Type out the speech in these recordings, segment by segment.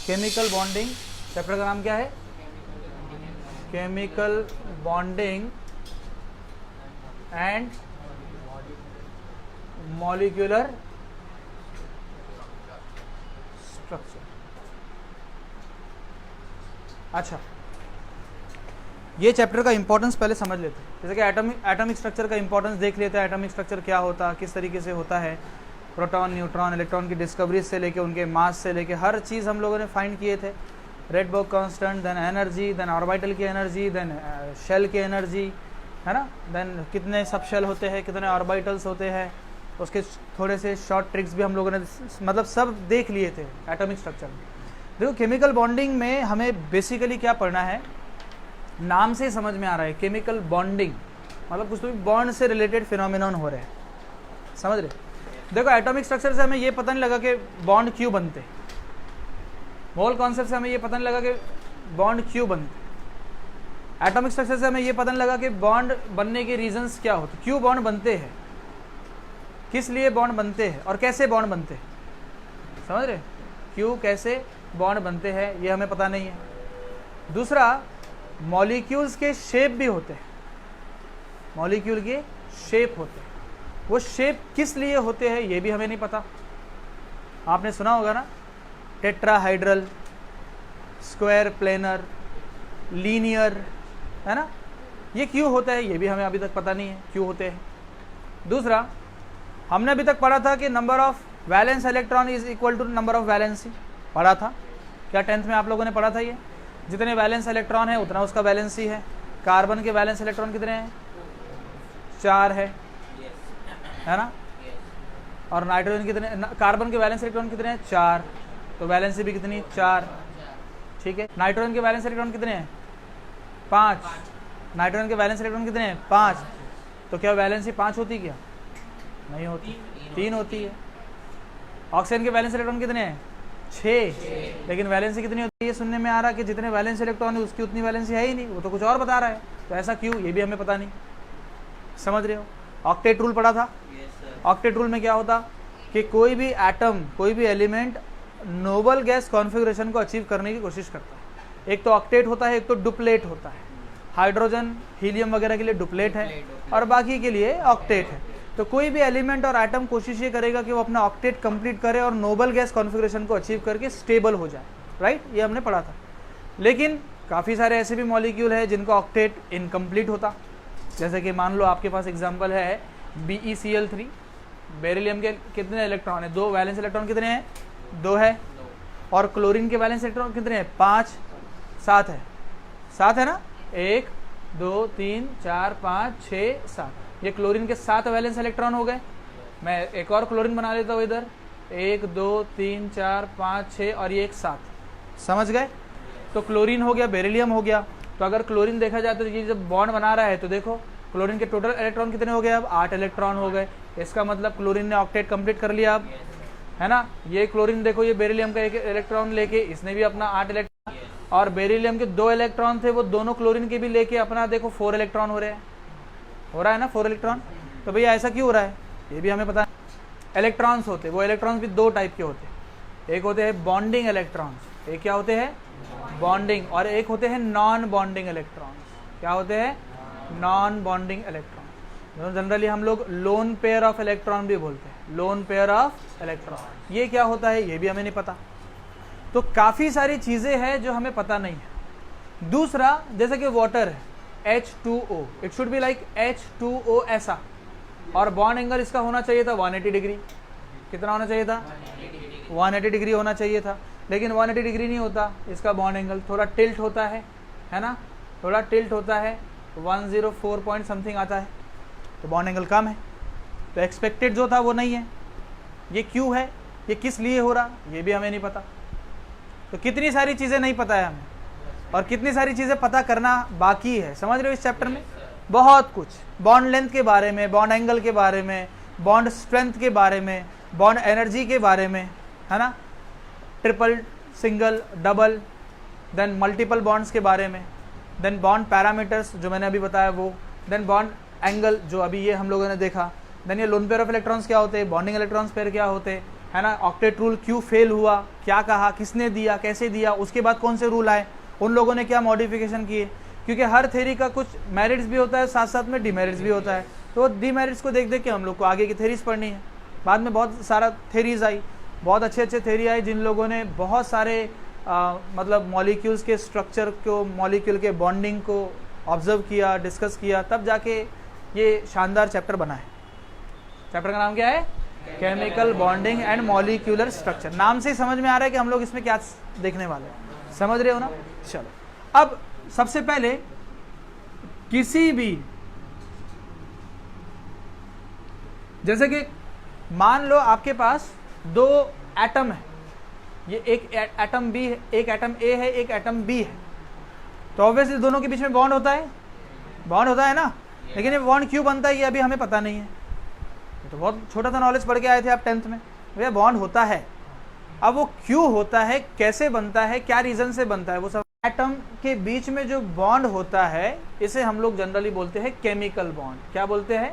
Chemical bonding, chapter का नाम क्या है? Chemical bonding and molecular structure. अच्छा, ये चैप्टर का इंपॉर्टेंस पहले समझ लेते हैं। जैसे कि एटॉमिक स्ट्रक्चर का इंपॉर्टेंस देख लेते हैं। एटॉमिक स्ट्रक्चर क्या होता है, किस तरीके से होता है, प्रोटॉन, न्यूट्रॉन, इलेक्ट्रॉन की डिस्कवरी से लेके उनके मास से लेके हर चीज़ हम लोगों ने फाइंड किए थे। Rydberg constant, then energy, then orbital की एनर्जी, देन शेल की एनर्जी, है ना, देन कितने सब शेल होते हैं, कितने ऑर्बिटल्स होते हैं, उसके थोड़े से शॉर्ट ट्रिक्स भी हम लोगों ने मतलब सब देख लिए थे एटॉमिक स्ट्रक्चर में। देखो, केमिकल बॉन्डिंग में हमें बेसिकली क्या पढ़ना है, नाम से ही समझ में आ रहा है। केमिकल बॉन्डिंग मतलब कुछ तो भी बॉन्ड से रिलेटेड फिनोमिनन हो रहे हैं, समझ रहे? देखो, एटॉमिक स्ट्रक्चर से हमें ये पता नहीं लगा कि बॉन्ड क्यों बनते, मोल कॉन्सेप्ट से हमें ये पता नहीं लगा कि बॉन्ड क्यों बनते, एटॉमिक स्ट्रक्चर से हमें ये पता नहीं लगा कि बॉन्ड बनने के रीजंस क्या होते, क्यों बॉन्ड बनते हैं, किस लिए बॉन्ड बनते हैं और कैसे बॉन्ड बनते हैं, समझ रहे? क्यों, कैसे बॉन्ड बनते हैं, ये हमें पता नहीं है। दूसरा, मॉलिक्यूल्स के शेप भी होते हैं, मॉलिक्यूल के शेप होते हैं, वो शेप किस लिए होते हैं ये भी हमें नहीं पता। आपने सुना होगा ना, टेट्राहाइड्रल, स्क्वायर प्लेनर, लीनियर, है ना, ये क्यों होता है ये भी हमें अभी तक पता नहीं है क्यों होते हैं। दूसरा, हमने अभी तक पढ़ा था कि number of valence electron is equal to number of valency, पढ़ा था क्या 10th में आप लोगों ने पढ़ा था? ये जितने वैलेंस इलेक्ट्रॉन है उतना उसका वैलेंसी है। कार्बन के वैलेंस इलेक्ट्रॉन कितने हैं? 4 है ना, और नाइट्रोजन कितने, कार्बन के वैलेंस इलेक्ट्रॉन कितने हैं? 4, तो वैलेंसी भी कितनी? 4, ठीक है। नाइट्रोजन के वैलेंस इलेक्ट्रॉन कितने हैं? 5, नाइट्रोजन के वैलेंस इलेक्ट्रॉन कितने हैं? 5, तो क्या वैलेंसी 5 होती? क्या नहीं होती, 3 होती है। ऑक्सीजन के वैलेंस इलेक्ट्रॉन कितने हैं? 6, लेकिन वैलेंसी कितनी होती है? सुनने में आ रहा कि जितने वैलेंस इलेक्ट्रॉन है उसकी उतनी वैलेंसी है ही नहीं, वो तो कुछ और बता रहा है। तो ऐसा क्यों, ये भी हमें पता नहीं, समझ रहे हो? ऑक्टेट रूल पढ़ा था। ऑक्टेट रूल में क्या होता कि कोई भी एटम, कोई भी एलिमेंट नोबल गैस कॉन्फ़िगरेशन को अचीव करने की कोशिश करता है। एक तो ऑक्टेट होता है, एक तो डुप्लेट होता है। हाइड्रोजन, हीलियम वगैरह के लिए डुप्लेट है और बाकी के लिए ऑक्टेट है। तो कोई भी एलिमेंट और एटम कोशिश ये करेगा कि वो अपना ऑक्टेट कंप्लीट करे और नोबल गैस कॉन्फ़िगरेशन को अचीव करके स्टेबल हो जाए, राइट? ये हमने पढ़ा था। लेकिन काफ़ी सारे ऐसे भी मॉलिक्यूल है जिनका ऑक्टेट इनकम्प्लीट होता, जैसे कि मान लो आपके पास एग्जांपल है BeCl3, बेरिलियम के कितने इलेक्ट्रॉन है? 2, वैलेंस इलेक्ट्रॉन कितने हैं? 2 है। और क्लोरीन के वैलेंस इलेक्ट्रॉन कितने हैं? 5, 7 है, 7 है ना, 1 2 3 4 5 6 7, ये क्लोरीन के 7 वैलेंस इलेक्ट्रॉन हो गए। मैं एक और क्लोरीन बना लेता हूँ इधर, 1 2 3 4 5 6 और ये एक 7, समझ गए? तो क्लोरीन हो गया, बेरिलियम हो गया। तो अगर क्लोरीन देखा जाए तो ये जब बॉन्ड बना रहा है तो देखो क्लोरीन के टोटल इलेक्ट्रॉन कितने हो गए? अब 8 इलेक्ट्रॉन हो गए। इसका मतलब क्लोरीन ने ऑक्टेट कंप्लीट कर लिया अब, है ना। ये क्लोरीन देखो, ये बेरिलियम का 1 इलेक्ट्रॉन लेके इसने भी अपना 8 इलेक्ट्रॉन, और बेरिलियम के 2 इलेक्ट्रॉन थे वो दोनों क्लोरीन के भी लेके अपना देखो 4 इलेक्ट्रॉन हो रहे हैं, हो रहा है ना 4 इलेक्ट्रॉन। तो भैया ऐसा क्यों हो रहा है ये भी हमें पता है। इलेक्ट्रॉन्स होते, वो इलेक्ट्रॉन्स भी 2 टाइप के होते हैं, एक होते हैं बॉन्डिंग इलेक्ट्रॉन्स, एक क्या होते हैं? बॉन्डिंग, और एक होते हैं नॉन बॉन्डिंग इलेक्ट्रॉन्स। क्या होते हैं? Non bonding electron. जनरली हम लोग लोन पेयर ऑफ इलेक्ट्रॉन भी बोलते हैं, लोन पेयर ऑफ इलेक्ट्रॉन। ये क्या होता है ये भी हमें नहीं पता। तो काफ़ी सारी चीज़ें हैं जो हमें पता नहीं है। दूसरा, जैसे कि वाटर है H2O, it should be like H2O ऐसा, और बॉन्ड एंगल इसका होना चाहिए था 180 डिग्री। कितना होना चाहिए था? 180 डिग्री होना चाहिए था, लेकिन 180 डिग्री नहीं होता इसका बॉन्ड एंगल, थोड़ा टिल्ट होता है ना, थोड़ा टिल्ट होता है, 104 पॉइंट समथिंग आता है, तो बॉन्ड एंगल कम है। तो एक्सपेक्टेड जो था वो नहीं है। ये क्यों है, ये किस लिए हो रहा, ये भी हमें नहीं पता। तो कितनी सारी चीज़ें नहीं पता है हमें, और कितनी सारी चीज़ें पता करना बाकी है, समझ रहे हो? इस चैप्टर में बहुत कुछ, बॉन्ड लेंथ के बारे में, बॉन्ड एंगल के बारे में, बॉन्ड स्ट्रेंथ के बारे में, बॉन्ड एनर्जी के बारे में, है ना, triple, single, double, then multiple bonds के बारे में, देन बॉन्ड पैरामीटर्स जो मैंने अभी बताया वो, देन बॉन्ड एंगल जो अभी ये हम लोगों ने देखा, देन ये लोन पेयर ऑफ इलेक्ट्रॉन्स क्या होते हैं, बॉन्डिंग इलेक्ट्रॉन्स पेयर क्या होते हैं, है ना, ऑक्टेट रूल क्यों फेल हुआ, क्या कहा, किसने दिया, कैसे दिया, उसके बाद कौन से रूल आए, उन लोगों ने क्या मॉडिफिकेशन किए, क्योंकि हर थ्योरी का कुछ मेरिट्स भी होता है, साथ साथ में डिमेरिट्स भी होता है। तो डिमेरिट्स को देख देख के हम लोग को आगे की थ्योरीज पढ़नी है। बाद में बहुत सारा थ्योरीज आई, बहुत अच्छे अच्छे थ्योरी आई, जिन लोगों ने बहुत सारे मतलब मॉलिक्यूल्स के स्ट्रक्चर को, मॉलिक्यूल के बॉन्डिंग को ऑब्जर्व किया, डिस्कस किया, तब जाके ये शानदार चैप्टर बना है। चैप्टर का नाम क्या है? Chemical bonding and molecular structure. नाम से ही समझ में आ रहा है कि हम लोग इसमें क्या देखने वाले हैं, समझ रहे हो ना? चलो, अब सबसे पहले किसी भी, जैसे कि मान लो आपके पास दो एटम है, ये एक एटम बी है, एक एटम ए है, एक एटम बी है, तो ऑब्वियसली दोनों के बीच में बॉन्ड होता है, बॉन्ड होता है ना। लेकिन ये बॉन्ड क्यों बनता है ये अभी हमें पता नहीं है, तो बहुत छोटा सा नॉलेज पढ़ के आए थे आप 10th में, भैया बॉन्ड होता है। अब वो क्यों होता है, कैसे बनता है, क्या रीजन से बनता है, वो सब। एटम के बीच में जो बॉन्ड होता है इसे हम लोग जनरली बोलते हैं केमिकल बॉन्ड। क्या बोलते हैं?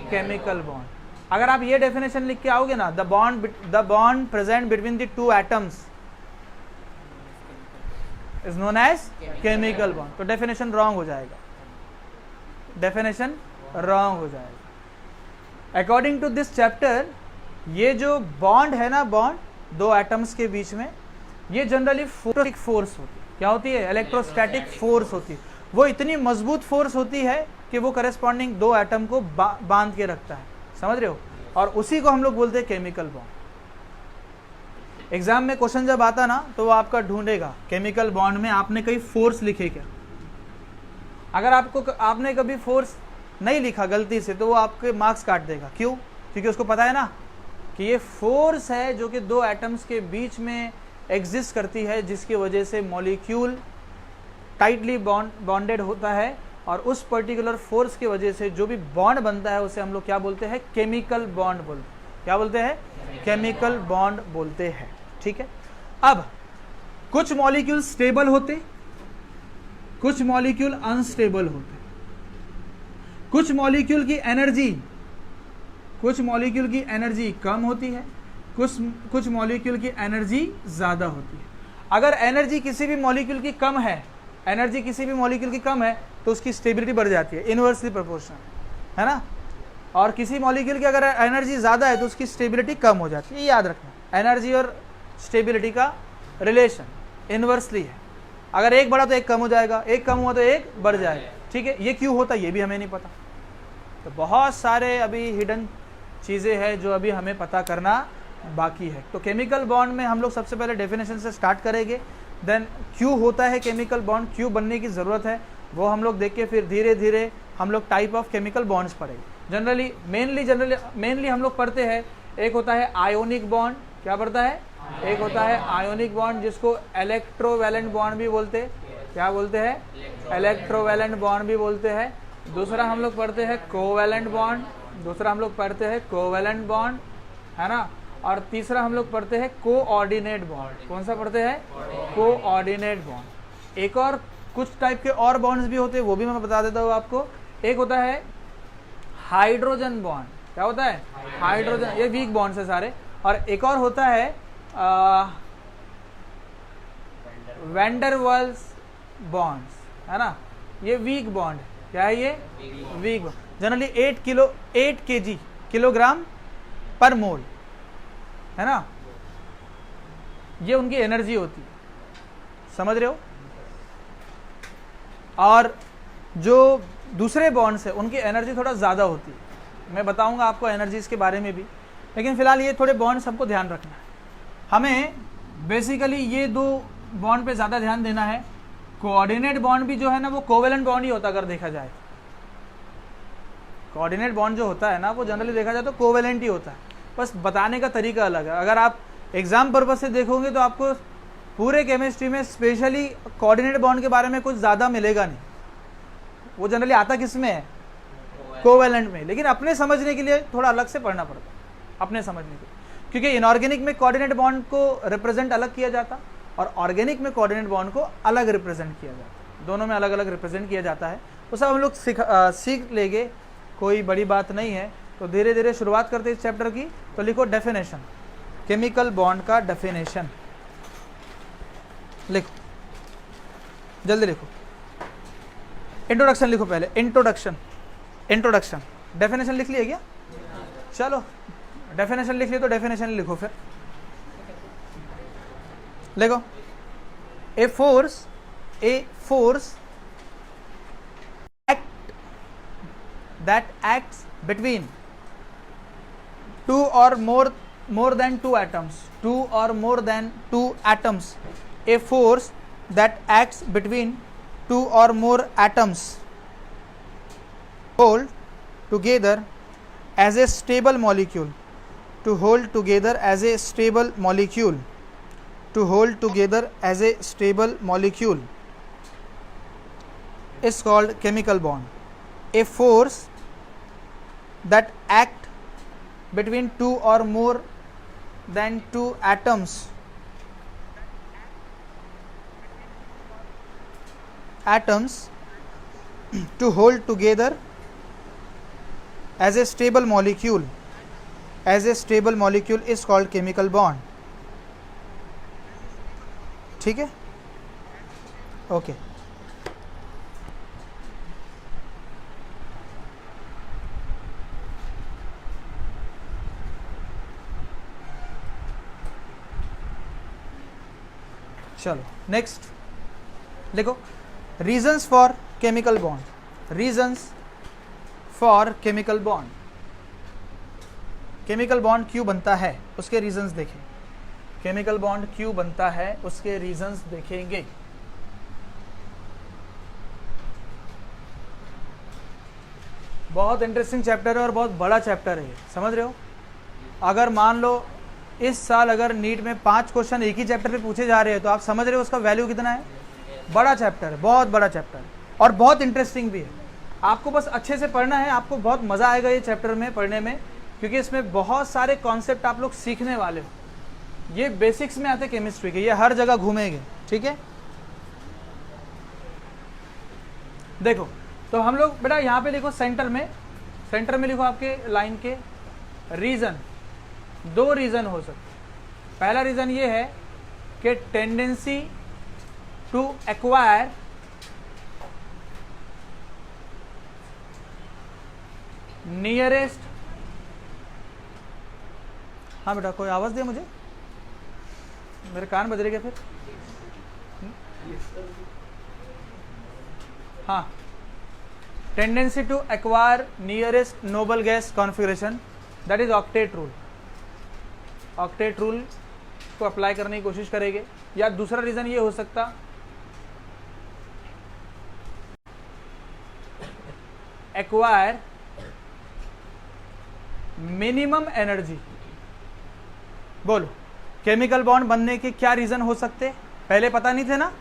Chemical bond. अगर आप ये डेफिनेशन लिख के आओगे ना, the bond present between the two atoms is known as chemical bond, तो डेफिनेशन रॉन्ग हो जाएगा, डेफिनेशन रॉन्ग हो जाएगा। अकॉर्डिंग टू दिस चैप्टर, ये जो बॉन्ड है ना, बॉन्ड दो एटम्स के बीच में, ये जनरली इलेक्ट्रोस्टैटिक फोर्स होती है। क्या होती है? इलेक्ट्रोस्टैटिक फोर्स होती है। वो इतनी मजबूत फोर्स होती है कि वो करेस्पॉन्डिंग दो एटम को बांध के रखता है, समझ रहे हो? और उसी को हम लोग बोलते हैं केमिकल बॉन्ड। एग्जाम में क्वेश्चन जब आता ना, तो वो आपका ढूंढेगा केमिकल बॉन्ड में आपने कहीं फोर्स लिखे क्या। अगर आपने कभी फोर्स नहीं लिखा गलती से, तो वो आपके मार्क्स काट देगा। क्यों? क्योंकि उसको पता है ना कि ये फोर्स है जो कि दो एटम्स के बीच में एग्जिस्ट करती है, जिसकी वजह से मॉलिक्यूल टाइटली बॉन्डेड होता है, और उस पर्टिकुलर फोर्स की वजह से जो भी बॉन्ड बनता है उसे हम लोग क्या बोलते हैं? केमिकल बॉन्ड बोलते हैं। क्या बोलते हैं? केमिकल बॉन्ड बोलते हैं। ठीक है। अब कुछ मॉलिक्यूल स्टेबल होते, कुछ मॉलिक्यूल अनस्टेबल होते, कुछ मॉलिक्यूल की एनर्जी कम होती है, कुछ मॉलिक्यूल की एनर्जी ज्यादा होती है। अगर एनर्जी किसी भी मॉलिक्यूल की कम है, तो उसकी स्टेबिलिटी बढ़ जाती है, इनवर्सली प्रोपोर्शनल, है ना। और किसी मॉलिक्यूल की अगर एनर्जी ज्यादा है तो उसकी स्टेबिलिटी कम हो जाती है। ये याद रखना, एनर्जी और स्टेबिलिटी का रिलेशन इनवर्सली है। अगर एक बढ़ा तो एक कम हो जाएगा, एक कम हुआ तो एक बढ़ जाएगा। ठीक है। ये क्यों होता है ये भी हमें नहीं पता, तो बहुत सारे अभी हिडन चीज़ें हैं जो अभी हमें पता करना बाकी है। तो केमिकल बॉन्ड में हम लोग सबसे पहले डेफिनेशन से स्टार्ट करेंगे, देन क्यों होता है केमिकल बॉन्ड, क्यों बनने की ज़रूरत है वो हम लोग देख के फिर धीरे धीरे हम लोग टाइप ऑफ केमिकल बॉन्ड्स पढ़ेंगे। मेनली हम लोग पढ़ते हैं, एक होता है आयोनिक बॉन्ड। क्या पढ़ता है? एक होता है आयोनिक बॉन्ड, जिसको इलेक्ट्रोवैलेंट बॉन्ड भी बोलते हैं। क्या बोलते हैं? इलेक्ट्रोवैलेंट बॉन्ड भी बोलते हैं। दूसरा हम लोग पढ़ते हैं कोवैलेंट बॉन्ड, है ना। और तीसरा हम लोग पढ़ते हैं कोऑर्डिनेट बॉन्ड। कौन सा पढ़ते हैं? Coordinate bond. एक और कुछ टाइप के और बॉन्ड्स भी होते हैं, वो भी मैं बता देता हूँ आपको। एक होता है हाइड्रोजन बॉन्ड। क्या होता है? हाइड्रोजन, ये वीक बॉन्ड्स है सारे। और एक और होता है वैंडरवाल्स बॉन्ड्स, है ना। ये वीक बॉन्ड। क्या है ये? Weak bond. Generally 8 kg kilogram पर मोल, है ना। ये उनकी एनर्जी होती है, समझ रहे हो। और जो दूसरे बॉन्ड्स है उनकी एनर्जी थोड़ा ज़्यादा होती है, मैं बताऊंगा आपको एनर्जीज के बारे में भी। लेकिन फिलहाल ये थोड़े बॉन्ड्स हमको ध्यान रखना है। हमें बेसिकली ये दो बॉन्ड पे ज़्यादा ध्यान देना है। कोऑर्डिनेट बॉन्ड भी जो है ना वो कोवेलेंट बॉन्ड ही होता है, अगर देखा जाए। कोऑर्डिनेट बॉन्ड जो होता है ना वो जनरली देखा जाए तो कोवेलेंट ही होता है, बस बताने का तरीका अलग है। अगर आप एग्जाम पर्पज से देखोगे तो आपको पूरे केमिस्ट्री में स्पेशली कोऑर्डिनेट बॉन्ड के बारे में कुछ ज़्यादा मिलेगा नहीं। वो जनरली आता किस में है? कोवेलेंट में। लेकिन अपने समझने के लिए थोड़ा अलग से पढ़ना पड़ता है, अपने समझने के लिए, क्योंकि इनऑर्गेनिक में कोऑर्डिनेट बॉन्ड को रिप्रेजेंट अलग किया जाता और ऑर्गेनिक में कोऑर्डिनेट बॉन्ड को अलग रिप्रेजेंट किया जाता। दोनों में अलग अलग रिप्रेजेंट किया जाता है। वो सब हम लोग सीख लेंगे, कोई बड़ी बात नहीं है। तो धीरे धीरे शुरुआत करते हैं इस चैप्टर की। तो लिखो डेफिनेशन। केमिकल बॉन्ड का डेफिनेशन लिखो, जल्दी लिखो। इंट्रोडक्शन लिखो पहले, इंट्रोडक्शन। डेफिनेशन लिख लिया क्या? चलो डेफिनेशन लिख लिया तो डेफिनेशन लिखो फिर। लिखो, a force that acts between two or more than two atoms, a force that acts between two or more atoms hold together as a stable molecule, to hold together as a stable molecule is called chemical bond. A force that act between two or more than two atoms to hold together as a stable molecule is called chemical bond. ठीक है, okay. चलो next लिखो, reasons for chemical bond. Chemical bond क्यों बनता है उसके reasons देखें। Chemical bond क्यों बनता है उसके रीजंस देखेंगे। बहुत इंटरेस्टिंग चैप्टर है और बहुत बड़ा चैप्टर है, समझ रहे हो। अगर मान लो इस साल अगर नीट में 5 क्वेश्चन एक ही चैप्टर पे पूछे जा रहे हैं तो आप समझ रहे हो उसका वैल्यू कितना है। बड़ा चैप्टर है, बहुत बड़ा चैप्टर है और बहुत इंटरेस्टिंग भी है। आपको बस अच्छे से पढ़ना है, आपको बहुत मज़ा आएगा ये चैप्टर में पढ़ने में, क्योंकि इसमें बहुत सारे कॉन्सेप्ट आप लोग सीखने वाले हो। ये बेसिक्स में आते केमिस्ट्री के, ये हर जगह घूमेंगे, ठीक है। देखो तो हम लोग बेटा यहाँ पे लिखो, सेंटर में लिखो आपके लाइन के रीज़न। 2 रीज़न हो सकते। पहला रीज़न ये है कि टेंडेंसी टू एक्वायर नियरेस्ट। हाँ बेटा कोई आवाज़ दे मुझे, मेरे कान बज रहे क्या फिर। हाँ, tendency to acquire nearest noble gas configuration, that is octet rule. Octet rule को अप्लाई करने की कोशिश करेंगे। या दूसरा रीज़न ये हो सकता एक्वायर मिनिमम एनर्जी। बोलो केमिकल बॉन्ड बनने के क्या रीज़न हो सकते। पहले पता नहीं थे ना,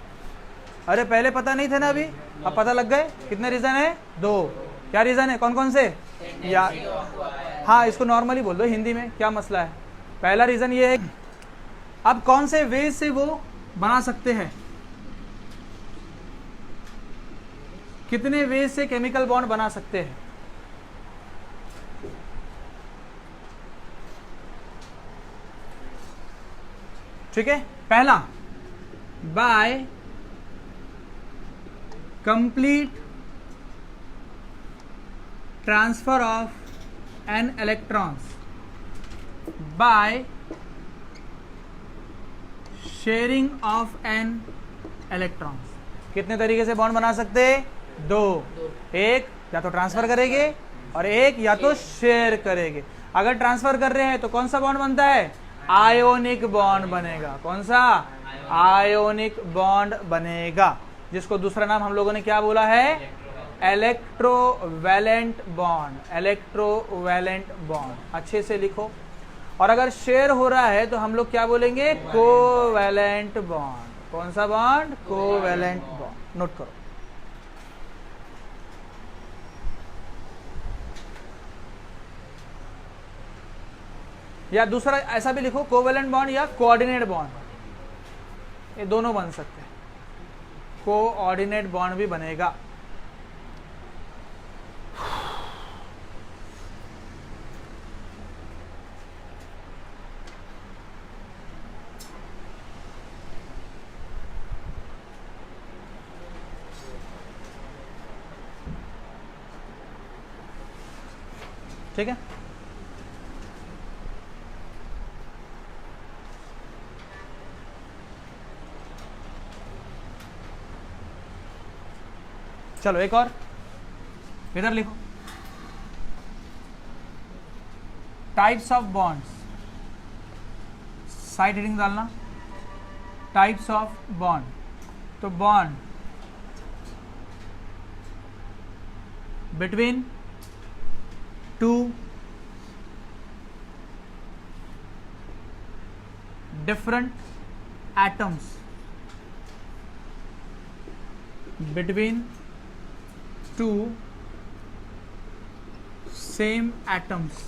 अरे पहले पता नहीं थे ना, अभी अब पता लग गए। कितने रीज़न है? 2। क्या रीज़न है, कौन कौन से? या हाँ इसको नॉर्मली बोल दो हिंदी में, क्या मसला है। पहला रीज़न ये है, अब कौन से वे से वो बना सकते हैं, कितने वे से केमिकल बॉन्ड बना सकते हैं। ठीक है, पहला by complete transfer of an electrons by sharing of an electrons. कितने तरीके से बॉन्ड बना सकते हैं? 2। एक या तो ट्रांसफर करेंगे और एक या तो शेयर करेंगे। अगर ट्रांसफर कर रहे हैं तो कौन सा बॉन्ड बनता है? आयोनिक बॉन्ड बनेगा। कौन सा? आयोनिक बॉन्ड बनेगा, जिसको दूसरा नाम हम लोगों ने क्या बोला है? Electrovalent bond. इलेक्ट्रोवैलेंट बॉन्ड अच्छे से लिखो। और अगर शेयर हो रहा है तो हम लोग क्या बोलेंगे? Covalent bond. कौन सा बॉन्ड? Covalent bond. नोट करो। या दूसरा ऐसा भी लिखो, कोवैलेंट बॉन्ड या कोऑर्डिनेट बॉन्ड, ये दोनों बन सकते हैं। कोऑर्डिनेट बॉन्ड भी बनेगा। ठीक है। चलो एक और इधर लिखो, types of bonds, side heading डालना, टाइप्स ऑफ बॉन्ड। तो bond between two different atoms, between two same atoms,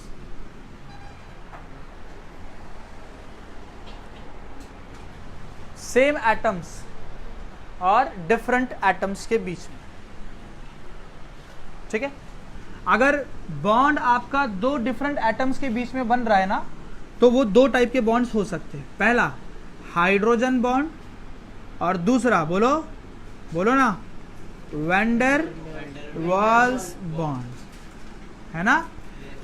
same atoms और डिफरेंट एटम्स के बीच में, ठीक है। अगर बॉन्ड आपका दो डिफरेंट एटम्स के बीच में बन रहा है ना, तो वो दो टाइप के बॉन्ड्स हो सकते हैं। पहला हाइड्रोजन बॉन्ड और दूसरा बोलो बोलो ना वैंडर वाल्स बॉन्ड, है ना।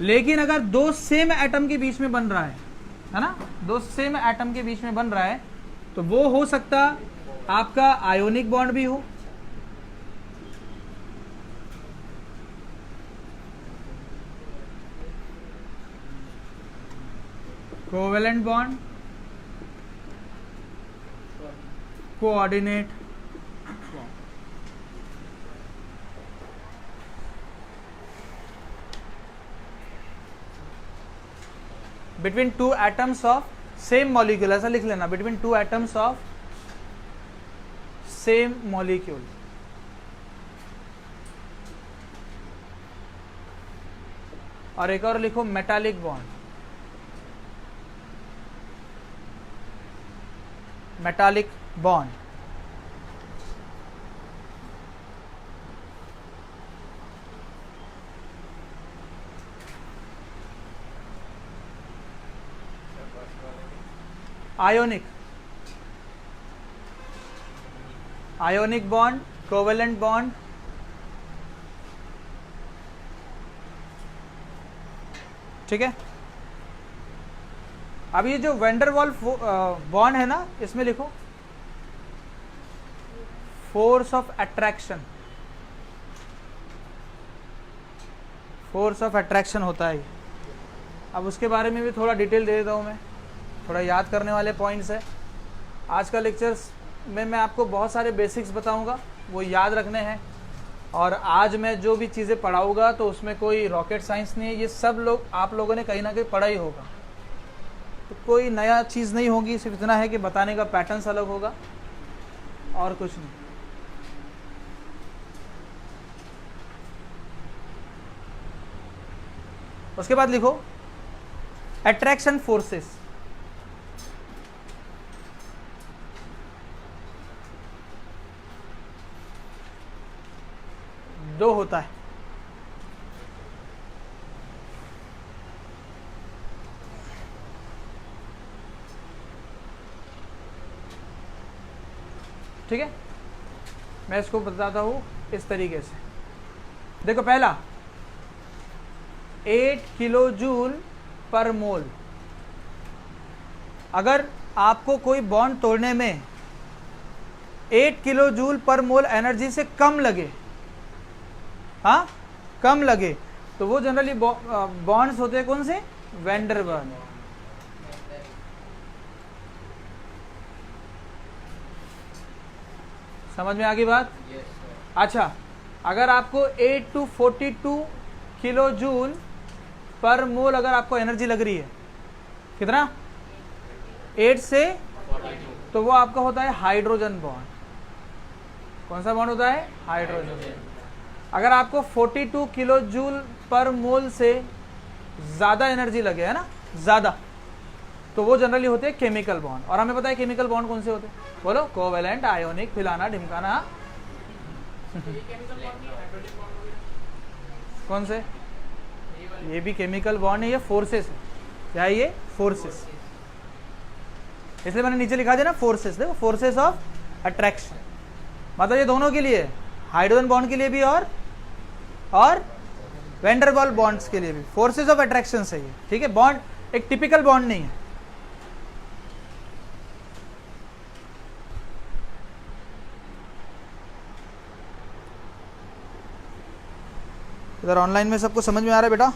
लेकिन अगर दो सेम एटम के बीच में बन रहा है ना, दो सेम एटम के बीच में बन रहा है, तो वो हो सकता आपका आयोनिक बॉन्ड भी हो, covalent bond, coordinate, between two atoms of same molecule, ऐसा लिख लेना, between two atoms of same molecule. और एक और लिखो metallic bond, metallic bond. Ionic, ionic bond, covalent bond, ठीक है। अब ये जो वैंडरवाल्स बॉन्ड है ना, इसमें लिखो force of attraction, force of attraction होता है। अब उसके बारे में भी थोड़ा डिटेल दे देता हूँ मैं, थोड़ा याद करने वाले पॉइंट्स है। आज का लेक्चर्स में मैं आपको बहुत सारे बेसिक्स बताऊंगा, वो याद रखने हैं। और आज मैं जो भी चीज़ें पढ़ाऊंगा तो उसमें कोई रॉकेट साइंस नहीं है, ये सब लोग आप लोगों ने कहीं ना कहीं पढ़ा ही होगा, तो कोई नया चीज़ नहीं होगी। सिर्फ इतना है कि बताने का पैटर्न्स अलग होगा और कुछ नहीं। उसके बाद लिखो अट्रैक्शन फोर्सेस, दो होता है। ठीक है, मैं इसको बताता हूं इस तरीके से। देखो पहला 8 किलो जूल पर मोल। अगर आपको कोई बॉन्ड तोड़ने में 8 किलो जूल पर मोल एनर्जी से कम लगे, हाँ कम लगे, तो वो जनरली बॉन्ड्स होते हैं कौन से, वैंडरवाल्स। समझ में आ गई बात? अच्छा, अगर आपको 8 to 42 किलो जूल पर मोल अगर आपको एनर्जी लग रही है, कितना, 8 से 42, तो वो आपका होता है हाइड्रोजन बॉन्ड। कौन सा बॉन्ड होता है, हाइड्रोजन। अगर आपको 42 किलो जूल पर मोल से ज़्यादा एनर्जी लगे, है ना, ज़्यादा, तो वो जनरली होते हैं केमिकल बॉन्ड। और हमें पता है केमिकल बॉन्ड कौन से होते हैं, बोलो, कोवेलेंट, आयोनिक, फिलाना ढिमकाना। कौन से, ये भी केमिकल बॉन्ड है, ये फोर्सेस है। क्या है ये, फोर्सेस, इसलिए मैंने नीचे लिखा दिया ना फोर्सेस। देखो फोर्सेस ऑफ अट्रैक्शन, मतलब ये दोनों के लिए, हाइड्रोजन बॉन्ड के लिए भी और वैंडरवाल बॉन्ड्स के लिए भी फोर्सेज ऑफ अट्रैक्शन से ही, ठीक है। बॉन्ड एक टिपिकल बॉन्ड नहीं है। इधर ऑनलाइन में सबको समझ में आ रहा है बेटा?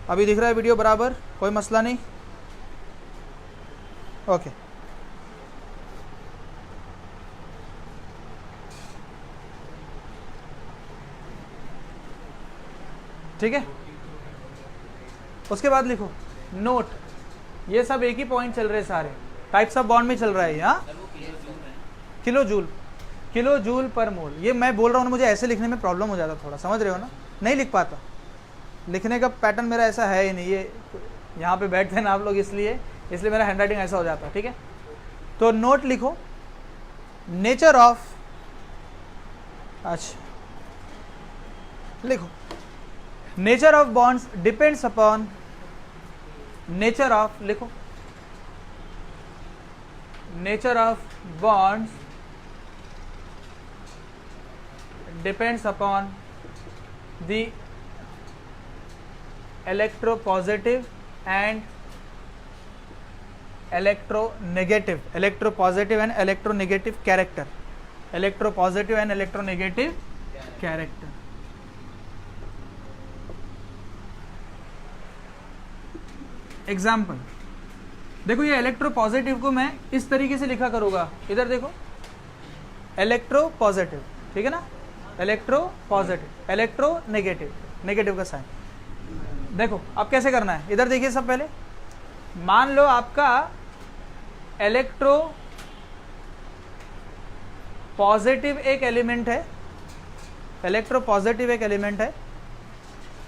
अभी दिख रहा है वीडियो बराबर? कोई मसला नहीं? ओके। ठीक है, उसके बाद लिखो नोट। ये सब एक ही पॉइंट चल रहे हैं, सारे टाइप्स ऑफ बॉन्ड में चल रहा है। यहाँ किलो जूल, किलो जूल पर मोल। ये मैं बोल रहा हूँ ना, मुझे ऐसे लिखने में प्रॉब्लम हो जाता थोड़ा, समझ रहे हो ना? नहीं लिख पाता, लिखने का पैटर्न मेरा ऐसा है ही नहीं। ये यहाँ पे बैठते हैं ना आप लोग, इसलिए मेरा हैंड राइटिंग ऐसा हो जाता है, ठीक है। तो नोट लिखो, नेचर ऑफ, अच्छा लिखो, nature of bonds depends upon, nature of लिखो, nature of bonds depends upon the electropositive and electronegative, electropositive and electronegative character, electropositive and electronegative character। Example देखो, ये इलेक्ट्रोपॉजिटिव को मैं इस तरीके से लिखा करूंगा, इधर देखो इलेक्ट्रोपॉजिटिव, ठीक है ना, इलेक्ट्रोपॉजिटिव, इलेक्ट्रोनेगेटिव, नेगेटिव का साइन। देखो अब कैसे करना है, इधर देखिए सब पहले, मान लो आपका इलेक्ट्रो पॉजिटिव एक एलिमेंट है, इलेक्ट्रो पॉजिटिव एक एलिमेंट है,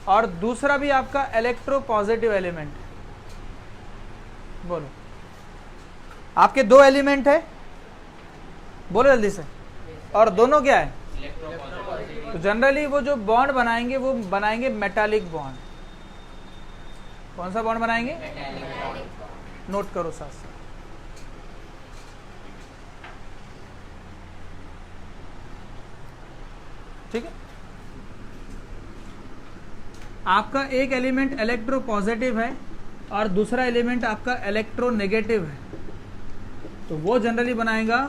और दूसरा भी आपका इलेक्ट्रो पॉजिटिव एलिमेंट है। बोलो, आपके दो एलिमेंट है, बोलो जल्दी से, और दोनों क्या है? तो जनरली वो जो बॉन्ड बनाएंगे वो बनाएंगे मेटालिक बॉन्ड। कौन सा बॉन्ड बनाएंगे? नोट करो साथ साथ। ठीक है, आपका एक एलिमेंट इलेक्ट्रो पॉजिटिव है और दूसरा एलिमेंट आपका इलेक्ट्रो नेगेटिव है, तो वो जनरली बनाएगा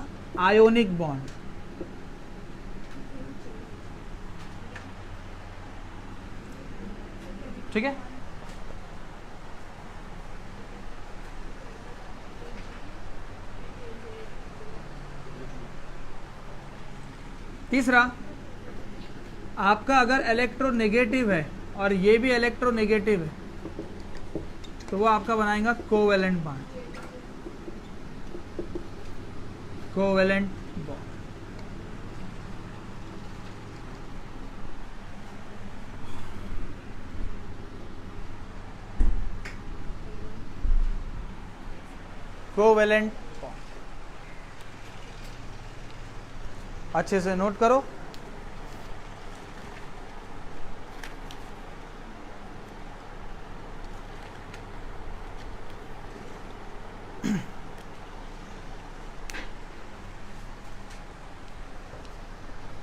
आयोनिक बॉन्ड। ठीक है, तीसरा, आपका अगर इलेक्ट्रोनेगेटिव है और ये भी इलेक्ट्रोनेगेटिव है, तो वो आपका बनाएगा covalent bond, covalent bond. Covalent bond अच्छे से नोट करो।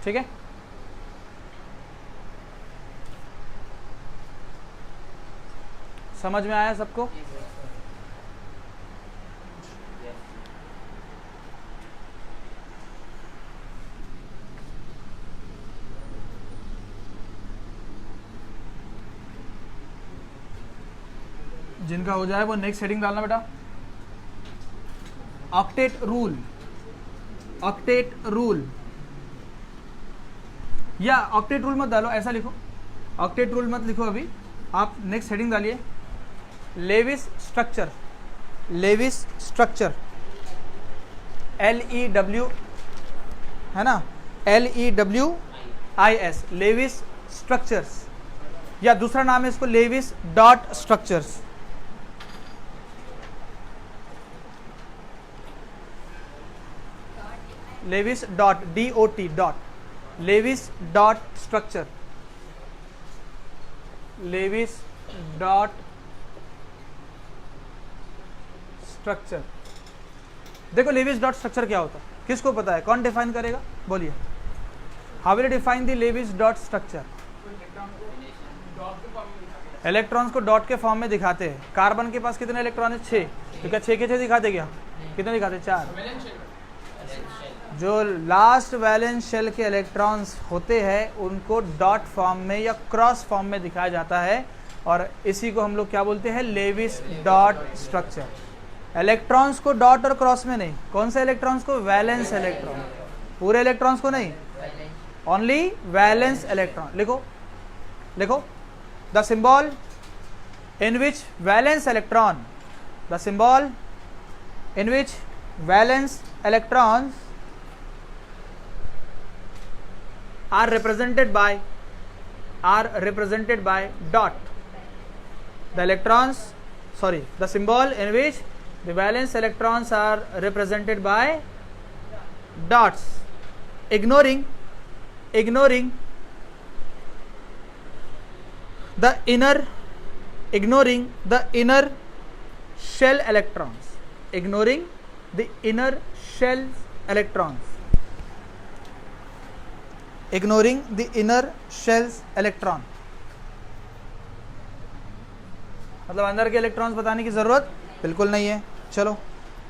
ठीक है, समझ में आया सबको? जिनका हो जाए वो नेक्स्ट हेडिंग डालना बेटा। ऑक्टेट रूल, ऑक्टेट रूल, या ऑक्टेट रूल मत डालो, ऐसा लिखो, ऑक्टेट रूल मत लिखो अभी, आप नेक्स्ट हेडिंग डालिए, Lewis structure, Lewis structure, LEW है ना, LEWIS, लेविस स्ट्रक्चर्स, या दूसरा नाम है इसको Lewis dot structures. Lewis dot, DOT dot, Lewis dot structure, Lewis dot structure. देखो लेविस डॉट स्ट्रक्चर क्या होता है, किसको पता है? कौन डिफाइन करेगा? बोलिए। How will define the Lewis dot structure? Electrons को डॉट के फॉर्म में दिखाते हैं। कार्बन के पास कितने इलेक्ट्रॉन है? 6। तो क्या 6 के 6 दिखाते? क्या कितने दिखाते? 4। जो लास्ट वैलेंस शेल के इलेक्ट्रॉन्स होते हैं उनको डॉट फॉर्म में या क्रॉस फॉर्म में दिखाया जाता है, और इसी को हम लोग क्या बोलते हैं? Lewis dot structure. इलेक्ट्रॉन्स को डॉट और क्रॉस में नहीं। कौन से इलेक्ट्रॉन्स को? Valence electron. पूरे इलेक्ट्रॉन्स को नहीं, ओनली वैलेंस इलेक्ट्रॉन। लिखो लिखो, the symbol in which valence electron, the symbol in which valence electrons are represented by dot. The electrons, sorry, the symbol in which the valence electrons are represented by dots, ignoring the inner shell electrons, ignoring the inner shell electrons, ignoring the inner shells electron। मतलब अंदर के electrons बताने की जरूरत बिल्कुल नहीं है। चलो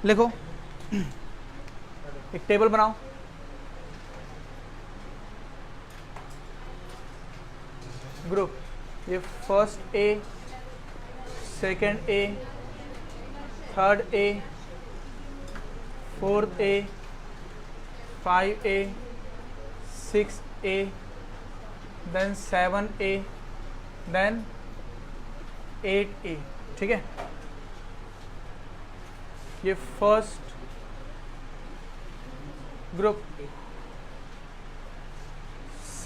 लिखो, एक टेबल बनाओ। ग्रुप, ये first A, second A, third A, fourth A, 5A, 6A, then 7A, then 8A। ठीक है, ये first group,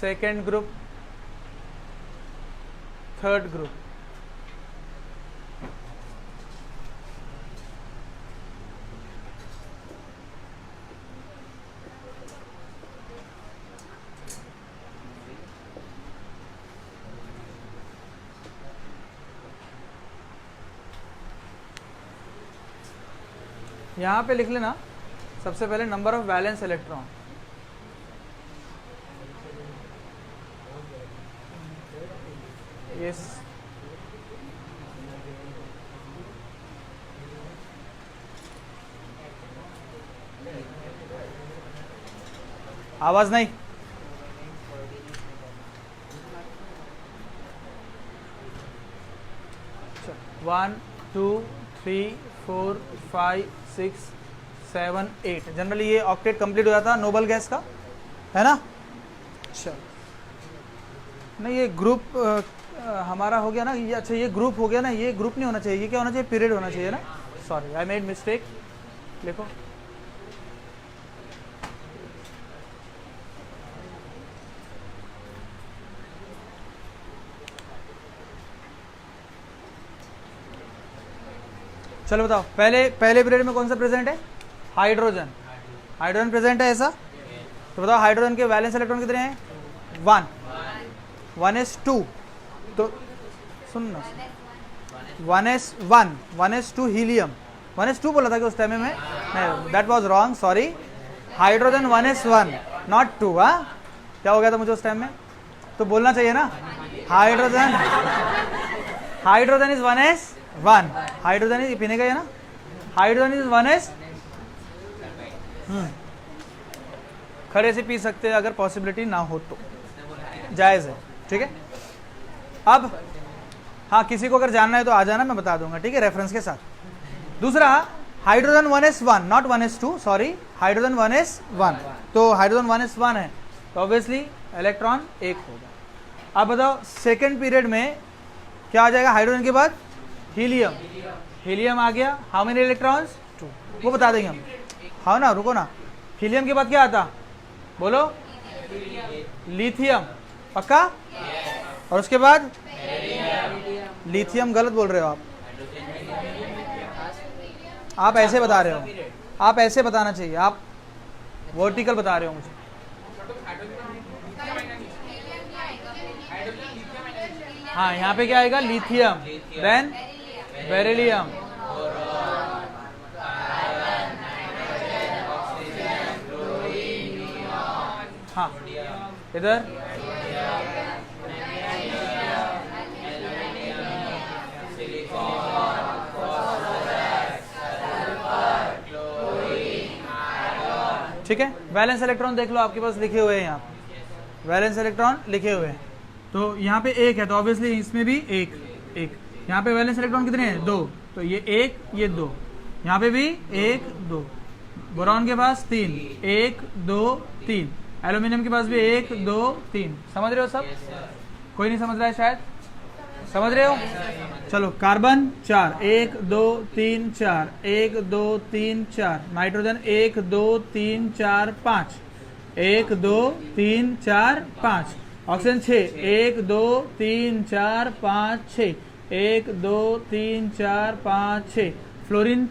second group, third group. यहाँ पे लिख लेना सबसे पहले number of valence electron. Yes, आवाज नहीं। वन, 2, 3, 4, 5, 6, 7, 8। जनरली ये ऑक्टेट कंप्लीट हो जाता है नोबल गैस का, है ना? अच्छा, नहीं ये ग्रुप हमारा हो गया ना ये। अच्छा, ये ग्रुप हो गया ना, ये ग्रुप नहीं होना चाहिए, ये क्या होना चाहिए? पीरियड होना चाहिए ना। Sorry, I made mistake. लिखो, चलो बताओ, पहले पीरियड में कौन सा प्रेजेंट है? हाइड्रोजन। हाइड्रोजन प्रेजेंट है ऐसा? तो बताओ हाइड्रोजन के वैलेंस इलेक्ट्रॉन कितने हैं? 1, 1s2। तो सुनना, 1s1, 1s2 हीलियम। 1s2 बोला था कि उस टाइम में मैं, that was wrong, sorry. Hydrogen 1s1 not 2। हाँ, क्या हो गया था मुझे उस टाइम में? तो बोलना चाहिए ना, hydrogen is 1s1। Hydrogen is, पीने का है ना, हाइड्रोजन इज 1s। खड़े से पी सकते हैं अगर पॉसिबिलिटी ना हो तो, जायज़ है। ठीक है, अब हाँ, किसी को अगर जानना है तो आ जाना, मैं बता दूंगा। ठीक है, रेफरेंस के साथ। दूसरा, hydrogen 1s1 not 1s2, sorry, hydrogen 1s1। तो हाइड्रोजन 1s1 है तो ऑब्वियसली इलेक्ट्रॉन 1 होगा। अब बताओ सेकेंड पीरियड में क्या आ जाएगा? हाइड्रोजन के बाद हीलियम। हीलियम आ गया, हाउ मेनी इलेक्ट्रॉन्स? 2। वो बता देंगे हम। हाँ ना, रुको ना, हीलियम के बाद क्या आता? बोलो, लिथियम। पक्का? और उसके बाद लिथियम। गलत बोल रहे हो आप ऐसे बता रहे हो, आप ऐसे बताना चाहिए, आप वर्टिकल बता रहे हो मुझे। हाँ, यहाँ पे क्या आएगा? लिथियम, देन बेरिलियम, हाँ, इधर ठीक है। वैलेंस इलेक्ट्रॉन देख लो, आपके पास लिखे हुए हैं यहाँ पे वैलेंस इलेक्ट्रॉन लिखे हुए हैं। तो यहाँ पे एक है तो ऑब्वियसली इसमें भी एक एक। यहाँ पे वैलेंस इलेक्ट्रॉन कितने हैं? 2, तो ये 1 ये 2। यहाँ पे भी 1 2। बोरॉन के पास 3, 1 2 3। एल्यूमिनियम के पास भी 1 2 3। समझ रहे हो सब? कोई नहीं समझ रहा है शायद? समझ रहे हो? चलो कार्बन 4, 1 2 3 4, 1 2 3 4। नाइट्रोजन 1 2 3 4 5, 1 2 3 4 5। ऑक्सीजन 6, 1 2 3 4 5 6, 1 2 3 4 5 6। फ्लोरीन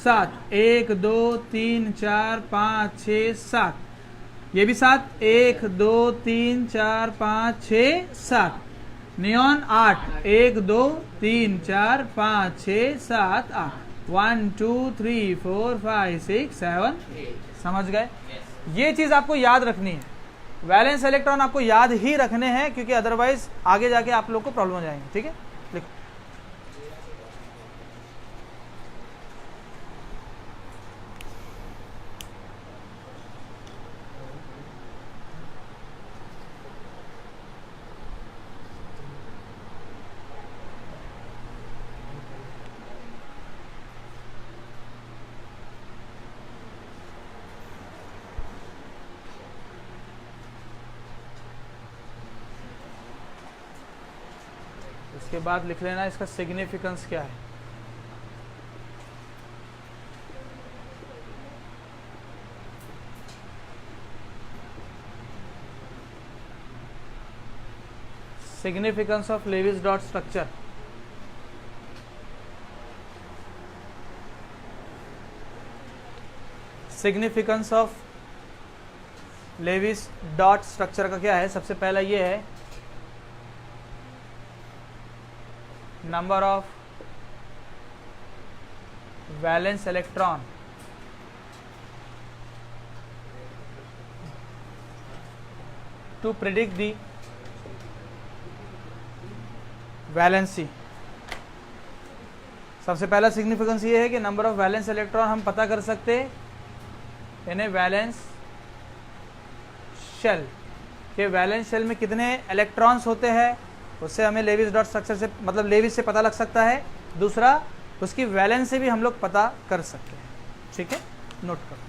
7, 1 2 3 4 5 6 7। ये भी 7, 1 2 3 4 5 6 7। नियॉन 8, 1 2 3 4 5 6 7 8। 1 2 3 4 5 6 7 8। समझ गए? ये चीज आपको याद रखनी है। वैलेंस इलेक्ट्रॉन आपको याद ही रखने हैं, क्योंकि अदरवाइज आगे जाके आप लोग को प्रॉब्लम हो जाएंगे। ठीक है, लिखो। इसके बाद लिख लेना इसका सिग्निफिकेंस क्या है। Significance of Lewis dot structure. Significance of Lewis dot structure का क्या है? सबसे पहला ये है number of valence electron to predict the valency. सबसे पहला सिग्निफिकेंस ये है कि नंबर ऑफ वैलेंस इलेक्ट्रॉन हम पता कर सकते यानी वैलेंस शेल के वैलेंस शेल में कितने इलेक्ट्रॉन्स होते हैं, उससे हमें लेविस डॉट स्ट्रक्चर से मतलब लेविस से पता लग सकता है। दूसरा, उसकी वैलेंस से भी हम लोग पता कर सकते हैं। ठीक है, नोट करो।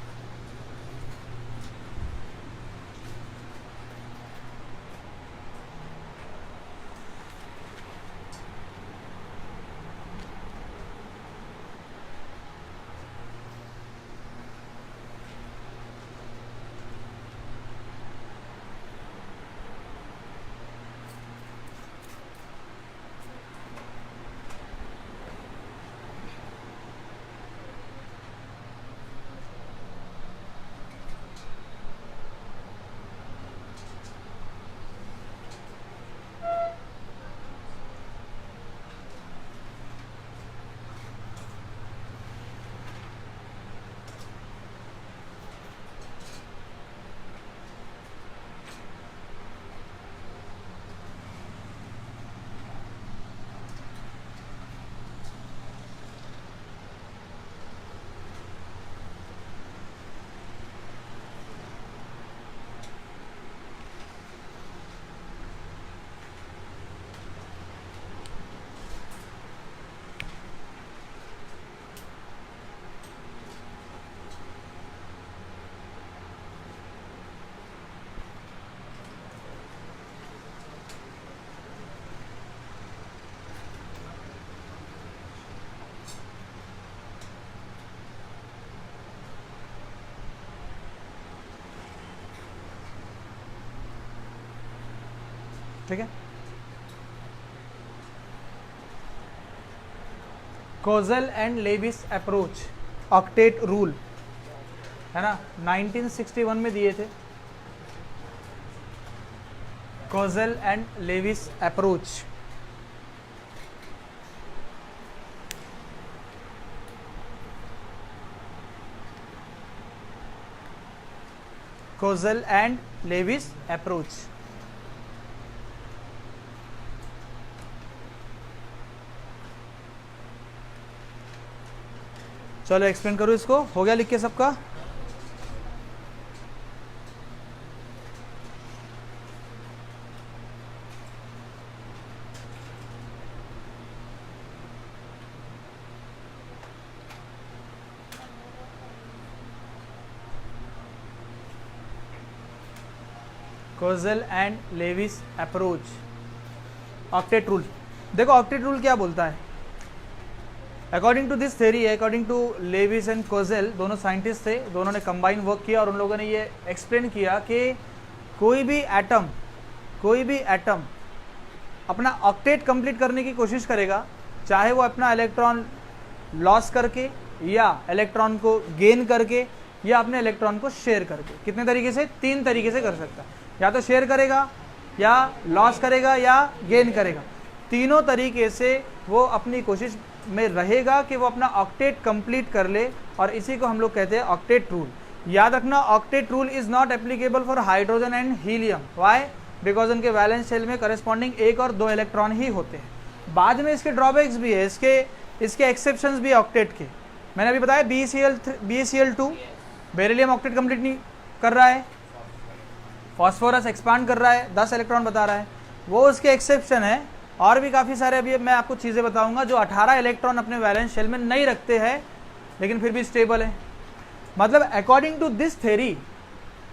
ठीक है, Kossel and Lewis approach octet rule है ना, 1961 में दिए थे। Kossel and Lewis approach. Kossel and Lewis approach. चलो एक्सप्लेन करो इसको, हो गया लिख के सबका? Kossel and Lewis approach, octet rule. देखो ऑक्टेट रूल क्या बोलता है, according to this theory, according to Lewis and Kossel, दोनों साइंटिस्ट थे, दोनों ने कंबाइन वर्क किया और उन लोगों ने ये एक्सप्लेन किया कि कोई भी एटम अपना ऑक्टेट कंप्लीट करने की कोशिश करेगा, चाहे वो अपना इलेक्ट्रॉन लॉस करके या इलेक्ट्रॉन को गेन करके या अपने इलेक्ट्रॉन को शेयर करके। कितने तरीके से? 3 तरीके से कर सकता है, या तो शेयर करेगा, या लॉस करेगा, या गेन करेगा। तीनों तरीके से वो अपनी कोशिश में रहेगा कि वो अपना ऑक्टेट कंप्लीट कर ले, और इसी को हम लोग कहते हैं ऑक्टेट रूल। याद रखना, octet rule is not applicable for hydrogen and helium. Why? Because उनके वैलेंस शेल में करस्पॉन्डिंग 1 और 2 इलेक्ट्रॉन ही होते हैं। बाद में इसके ड्रॉबैक्स भी है, इसके एक्सेप्शंस भी है ऑक्टेट के। मैंने अभी बताया BeCl2 बेरिलियम ऑक्टेट कंप्लीट नहीं कर रहा है, फॉस्फोरस एक्सपांड कर रहा है, 10 इलेक्ट्रॉन बता रहा है, वो उसके एक्सेप्शन है। और भी काफ़ी सारे अभी मैं आपको चीज़ें बताऊंगा जो 18 इलेक्ट्रॉन अपने वैलेंस शेल में नहीं रखते हैं लेकिन फिर भी स्टेबल है। मतलब अकॉर्डिंग टू दिस थ्योरी,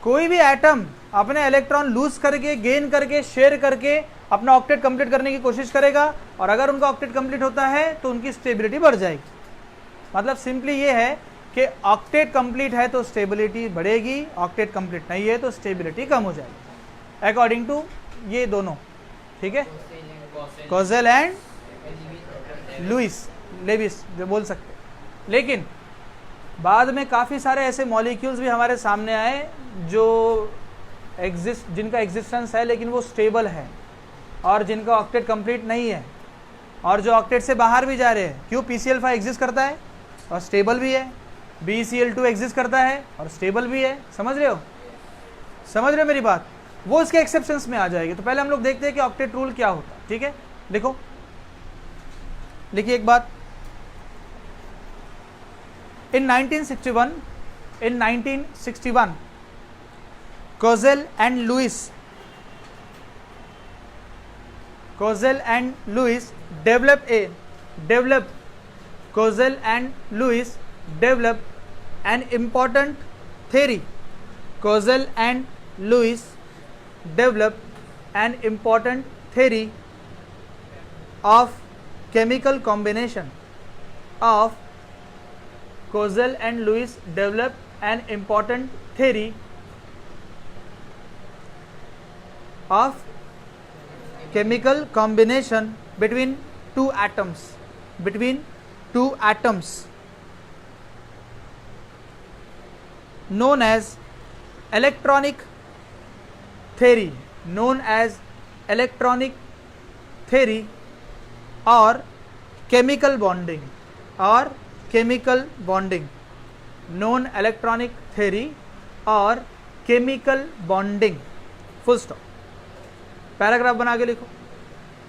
कोई भी एटम अपने इलेक्ट्रॉन लूज करके, गेन करके, शेयर करके अपना ऑक्टेट कंप्लीट करने की कोशिश करेगा, और अगर उनका ऑक्टेट कंप्लीट होता है तो उनकी स्टेबिलिटी बढ़ जाएगी। मतलब सिंपली ये है कि ऑक्टेट कंप्लीट है तो स्टेबिलिटी बढ़ेगी, ऑक्टेट कंप्लीट नहीं है तो स्टेबिलिटी कम हो जाएगी, अकॉर्डिंग टू ये दोनों। ठीक है, कोजेल एंड लेविस जो बोल सकते। लेकिन बाद में काफ़ी सारे ऐसे मॉलिक्यूल्स भी हमारे सामने आए जो जिनका एग्जिस्टेंस है लेकिन वो स्टेबल है, और जिनका ऑक्टेट कंप्लीट नहीं है, और जो ऑक्टेट से बाहर भी जा रहे हैं। क्यों? PCl5 एग्जिस्ट करता है और स्टेबल भी है, BeCl2 एग्जिस्ट करता है और स्टेबल भी है। समझ रहे हो मेरी बात? वो इसके एक्सेप्शंस में आ जाएगी। तो पहले हम लोग देखते हैं कि ऑक्टेट रूल क्या होता है। ठीक है, लिखो, लिखिए एक बात। In 1961, Kozel and Lewis developed an important theory. Kozel and Lewis developed an important theory of chemical combination of Kozel and Lewis developed an important theory of chemical combination between two atoms known as electronic theory or chemical bonding known electronic theory or chemical bonding, full stop। Paragraph बना के लिखो।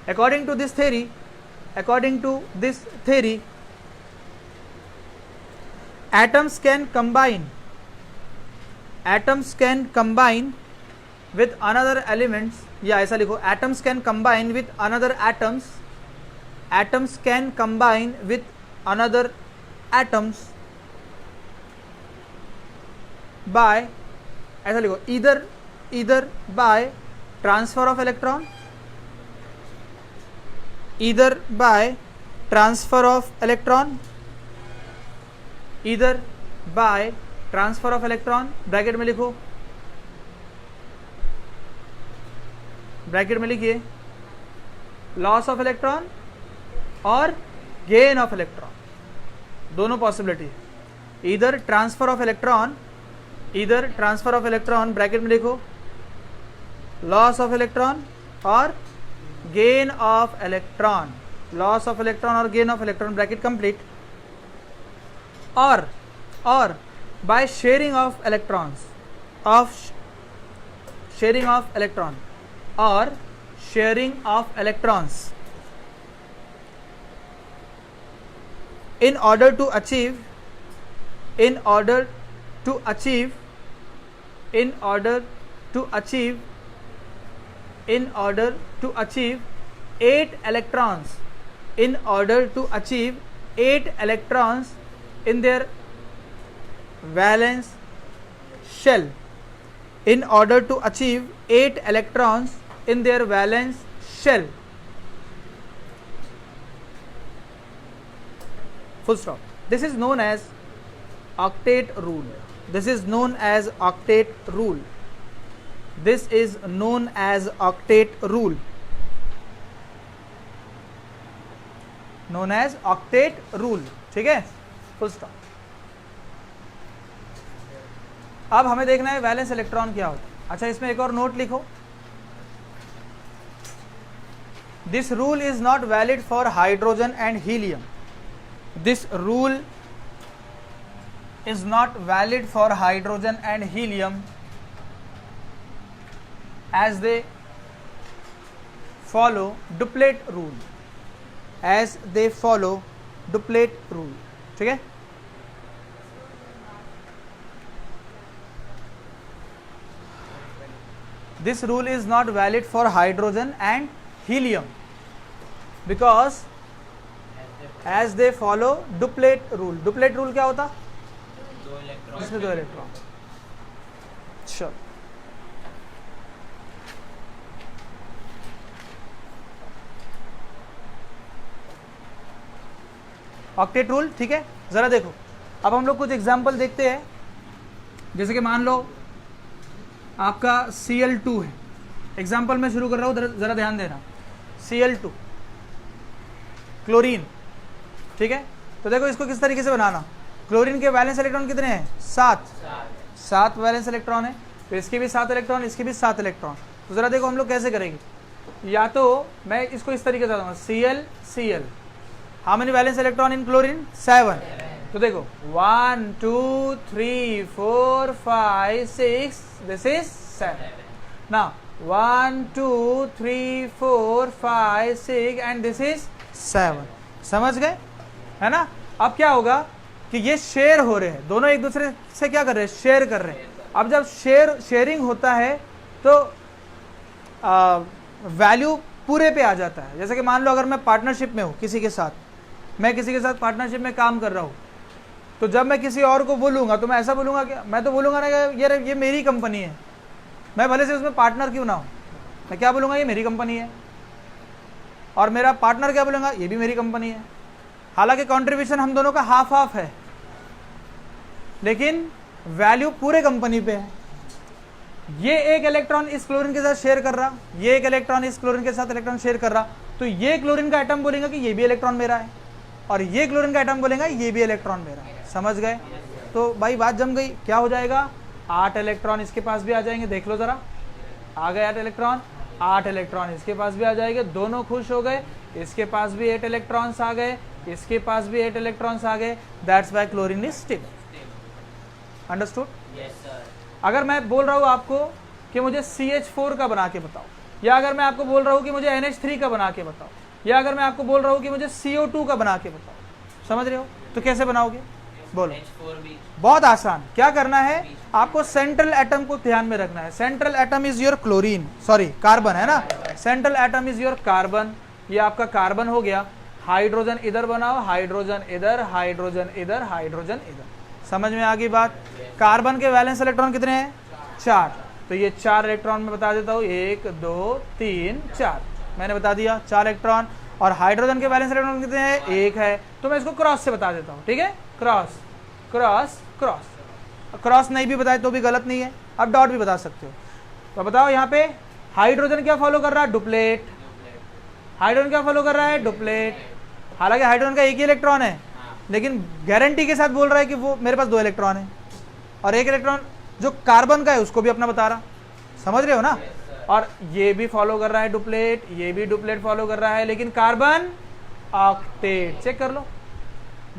according to this theory atoms can combine with another elements, या ऐसा लिखो, atoms can combine with another atoms by, ऐसा लिखो, either by transfer of electron, either by transfer of electron, bracket में लिखो, ब्रैकेट में लिखिए, लॉस ऑफ इलेक्ट्रॉन और गेन ऑफ इलेक्ट्रॉन, दोनों पॉसिबिलिटी। इधर ट्रांसफर ऑफ इलेक्ट्रॉन, ब्रैकेट में लिखो, लॉस ऑफ इलेक्ट्रॉन और gain of electron, bracket complete. और by sharing of electrons sharing of electron or sharing of electrons. In order to achieve 8 electrons, in order to achieve 8 electrons in their valence shell, in order to achieve 8 electrons in their valence shell, full stop. This is known as octet rule. This is known as octet rule. This is known as octet rule. Known as octet rule. ठीक है, full stop. अब हमें देखना है valence electron क्या होता है. अच्छा, इसमें एक और नोट लिखो. This rule is not valid for hydrogen and helium. This rule is not valid for hydrogen and helium as they follow duplet rule. As they follow duplet rule. ठीक है. This rule is not valid for hydrogen and helium because as they follow duplet rule. Duplet rule क्या होता? इसमें 2 electron. चलो, octet rule. ठीक है, जरा देखो. अब हम लोग कुछ एग्जांपल देखते हैं. जैसे कि मान लो आपका Cl2 है. एग्जांपल में शुरू कर रहा हूं, जरा ध्यान देना. Cl2 chlorine. ठीक है, तो देखो इसको किस तरीके से बनाना. क्लोरीन के वैलेंस इलेक्ट्रॉन कितने हैं? 7 वैलेंस इलेक्ट्रॉन है. तो इसके भी 7 इलेक्ट्रॉन, इसके भी 7 इलेक्ट्रॉन. तो जरा देखो हम लोग कैसे करेंगे. या तो मैं इसको इस तरीके से बताऊंगा, Cl. How many valence electron in chlorine? 7. तो देखो 1 2 3 4 5 6, this is 7. Now 1 2 3 4 5 6 and this is 7. समझ गए, है ना. अब क्या होगा कि ये शेयर हो रहे हैं, दोनों एक दूसरे से क्या कर रहे हैं? शेयर कर रहे हैं. अब जब शेयरिंग होता है तो वैल्यू पूरे पे आ जाता है. जैसे कि मान लो अगर मैं पार्टनरशिप में हूँ किसी के साथ, मैं किसी के साथ पार्टनरशिप में काम कर रहा हूँ, तो जब मैं किसी और को बोलूँगा तो मैं ऐसा बोलूँगा कि मैं तो बोलूँगा ना कि यार ये मेरी कंपनी है, मैं भले से उसमें पार्टनर क्यों ना हूँ, मैं क्या बोलूँगा? ये मेरी कंपनी है. और मेरा पार्टनर क्या बोलूँगा? ये भी मेरी कंपनी है. हालांकि कंट्रीब्यूशन हम दोनों का हाफ हाफ है, लेकिन वैल्यू पूरे कंपनी पे है. ये एक इलेक्ट्रॉन इस क्लोरीन के साथ शेयर कर रहा, ये एक इलेक्ट्रॉन इस क्लोरीन के साथ इलेक्ट्रॉन शेयर कर रहा, तो ये क्लोरीन का एटम बोलेगा कि ये भी इलेक्ट्रॉन मेरा है, और ये क्लोरीन का एटम बोलेगा ये भी इलेक्ट्रॉन मेरा है. समझ गए? तो भाई बात जम गई. क्या हो जाएगा? 8 इलेक्ट्रॉन इसके पास भी आ जाएंगे. देख लो जरा, आ गए 8 इलेक्ट्रॉन. 8 इलेक्ट्रॉन इसके पास भी आ जाएंगे. दोनों खुश हो गए. इसके पास भी 8 इलेक्ट्रॉन्स आ गए, इसके पास भी 8 इलेक्ट्रॉन्स आ गए. That's why chlorine is stable. Understood? Yes sir. अगर मैं बोल रहा हूँ आपको कि मुझे CH4 का बना के बताओ, या अगर मैं आपको बोल रहा हूँ कि मुझे NH3 का बना के बताओ, या अगर मैं आपको बोल रहा हूँ कि मुझे CO2 का बना के बताओ, समझ रहे हो? तो कैसे बनाओगे? बोलो. बहुत आसान. क्या करना है आपको? सेंट्रल एटम को ध्यान में रखना है. Central atom is your chlorine, sorry carbon, है ना. Central atom is your carbon. ये आपका कार्बन हो गया. हाइड्रोजन इधर बनाओ, हाइड्रोजन इधर, हाइड्रोजन इधर, हाइड्रोजन इधर. समझ में आ गई बात? कार्बन के वैलेंस इलेक्ट्रॉन कितने हैं? 4. तो ये 4 इलेक्ट्रॉन में बता देता हूँ. 1 2 3 4 मैंने बता दिया, 4 इलेक्ट्रॉन. और हाइड्रोजन के वैलेंस इलेक्ट्रॉन कितने हैं? 1 है. तो मैं इसको क्रॉस से बता देता हूँ. ठीक है, क्रॉस क्रॉस क्रॉस. क्रॉस नहीं भी बताए तो भी गलत नहीं है. अब डॉट भी बता सकते हो. तो बताओ यहाँ पे हाइड्रोजन क्या फॉलो कर रहा है? डुप्लेट. हाइड्रोजन क्या फॉलो कर रहा है? डुप्लेट. हालांकि हाइड्रोजन का एक ही इलेक्ट्रॉन है, लेकिन गारंटी के साथ बोल रहा है कि वो मेरे पास 2 इलेक्ट्रॉन है, और एक इलेक्ट्रॉन जो कार्बन का है उसको भी अपना बता रहा. समझ रहे हो ना? और ये भी फॉलो कर रहा है डुप्लेट, ये भी डुप्लेट फॉलो कर रहा है, लेकिन कार्बन ऑक्टेट. चेक कर लो.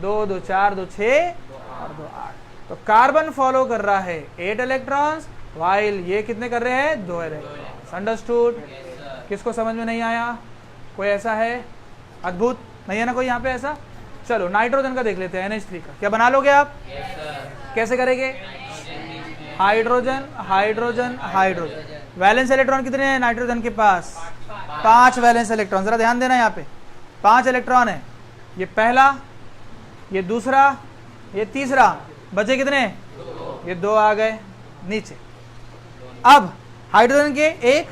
2 2 4 2 6 और 2 8. तो कार्बन फॉलो कर रहा है 8 इलेक्ट्रॉन्स, वाइल ये कितने कर रहे हैं, 2 इलेक्ट्रॉन्स। अंडरस्टूड? किसको समझ में नहीं आया? कोई ऐसा है अद्भुत? नहीं है ना कोई यहाँ पे ऐसा? चलो नाइट्रोजन का देख लेते हैं, NH3 का। क्या बना लोगे आप? कैसे करेंगे? Hydrogen hydrogen hydrogen. Valence electron कितने हैं नाइट्रोजन के पास? 5 वैलेंस इलेक्ट्रॉन। जरा ध्यान देना, यहाँ पे 5 इलेक्ट्रॉन है। ये पहला, ये दूसरा, ये तीसरा, बचे कितने? ये 2 आ गए नीचे। अब हाइड्रोजन के एक,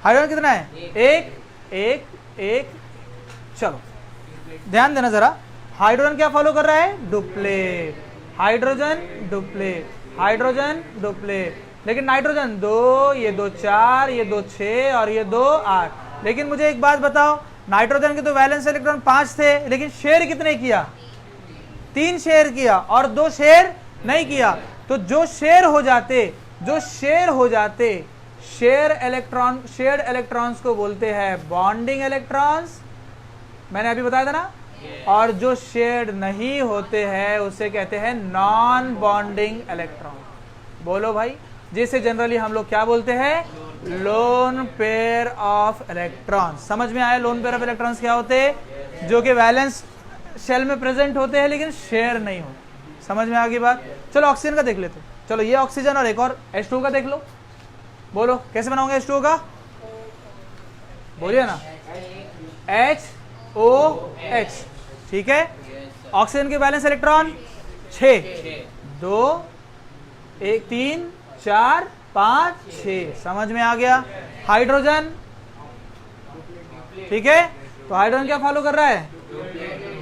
हाइड्रोजन कितना है? एक एक एक। चलो ध्यान देना जरा, हाइड्रोजन क्या फॉलो कर रहा है? Duplet. Hydrogen duplet, hydrogen duplet. लेकिन नाइट्रोजन 2, ये 2 4, ये 2 6 और ये 2 8। लेकिन मुझे एक बात बताओ, नाइट्रोजन के तो वैलेंस इलेक्ट्रॉन 5 थे, लेकिन शेयर कितने किया? 3 शेयर किया और 2 शेयर नहीं किया। तो जो शेयर हो जाते, शेयर्ड इलेक्ट्रॉन्स को बोलते हैं बॉन्डिंग इलेक्ट्रॉन्स, मैंने अभी बताया था ना। और जो शेयर्ड नहीं होते हैं उसे कहते हैं नॉन बॉन्डिंग इलेक्ट्रॉन। बोलो भाई, जिसे जनरली हम लोग क्या बोलते हैं? Lone pair of electrons. समझ में आया लोन पेयर ऑफ इलेक्ट्रॉन्स क्या होते हैं? जो कि वैलेंस शेल में प्रेजेंट होते हैं लेकिन शेयर नहीं होते। समझ में आ गई बात? चलो ऑक्सीजन का देख लेते हैं। चलो ये ऑक्सीजन और एक और H2 का देख लो। बोलो कैसे बनाओगे H2 का? बोलिए ना, HOH। ठीक है। ऑक्सीजन के वैलेंस इलेक्ट्रॉन 6, 2 1 3 4 5 6। समझ में आ गया? हाइड्रोजन, ठीक है, तो हाइड्रोजन क्या फॉलो कर रहा है?